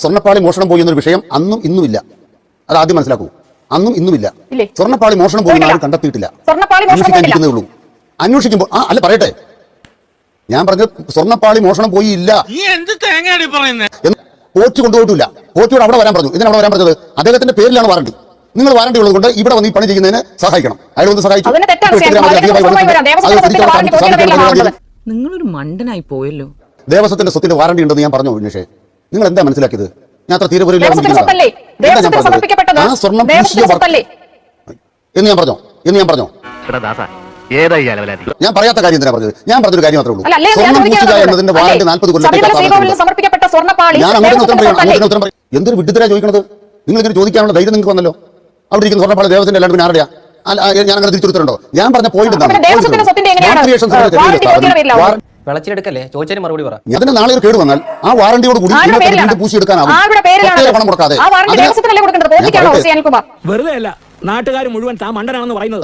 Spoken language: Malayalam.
സ്വർണ്ണപ്പാളി മോഷണം പോയി എന്നൊരു വിഷയം അന്നും ഇന്നുമില്ല. അത് ആദ്യം മനസ്സിലാക്കൂ. അന്നും ഇന്നുമില്ല. സ്വർണ്ണപ്പാളി മോഷണം പോയി ആരും കണ്ടെത്തിയിട്ടില്ല. അന്വേഷിക്കാനിരിക്കുന്നേ ഉള്ളൂ. അന്വേഷിക്കുമ്പോൾ അല്ല പറയട്ടെ, ഞാൻ പറഞ്ഞത് സ്വർണ്ണപ്പാളി മോഷണം പോയി ഇല്ല. കോച്ച് കൊണ്ടുപോയിട്ടില്ല. കോച്ചിയോട് അവിടെ വരാൻ പറഞ്ഞു. ഇതിനവിടെ വരാൻ പറഞ്ഞത് അദ്ദേഹത്തിന്റെ പേരിലാണ് വാറണ്ടി. നിങ്ങൾ വാറണ്ടി ഉള്ളത് കൊണ്ട് ഇവിടെ വന്ന് ഈ പണി ചെയ്യുന്നതിന് സഹായിക്കണം. അയാൾ ഒന്ന് സഹായിച്ചു. നിങ്ങളൊരു മണ്ടനായി പോയല്ലോ. ദേവസ്വത്തിന്റെ സ്വത്തിന്റെ വാറണ്ടി ഉണ്ടെന്ന് ഞാൻ പറഞ്ഞു. ഉന്മേഷേ, നിങ്ങൾ എന്താ മനസ്സിലാക്കിയത്? ഞാൻ അത്ര തീരെ എന്ന് ഞാൻ പറഞ്ഞോ ഞാൻ പറയാത്ത കാര്യം എന്തിനാ പറഞ്ഞത്? ഞാൻ പറഞ്ഞൊരു കാര്യം മാത്രമേ ഉള്ളൂ. സ്വർണ്ണം പൂശുക എന്നതിന്റെ വാറണ്ടി 40 കൊല്ലത്തേക്ക് ഞാൻ അങ്ങോട്ട് ഉത്തരം പറയും. എന്തൊരു വിഡ്ഢിത്തരാ ചോദിക്കണത്? നിങ്ങൾ ഇങ്ങനെ ചോദിക്കാനുള്ള ധൈര്യം നിങ്ങൾക്ക് വന്നല്ലോ. അവിടെ ഇരിക്കുന്ന സ്വർണ്ണപ്പാളി ദേവസ്വത്തിന്റെ അല്ലാണ്ട് പിന്നെ ആരുടെയാ? ഞാൻ അങ്ങനെ തിരിച്ചുത്തരണ്ടോ? ഞാൻ പറഞ്ഞ പോയിന്റ് വിളച്ചെടുക്കല്ലേ, ചോദിച്ചതിന് മറുപടി പറ. അതിന് നാളെ ഒരു കേട് വന്നാൽ ആ വാറണ്ടിയോട് കൂടി പൂശിയെടുക്കാനാവും. പണം കൊടുക്കാതെ വെറുതെ അല്ല നാട്ടുകാർ മുഴുവൻ താൻ മണ്ടനാണെന്ന് പറയുന്നത്.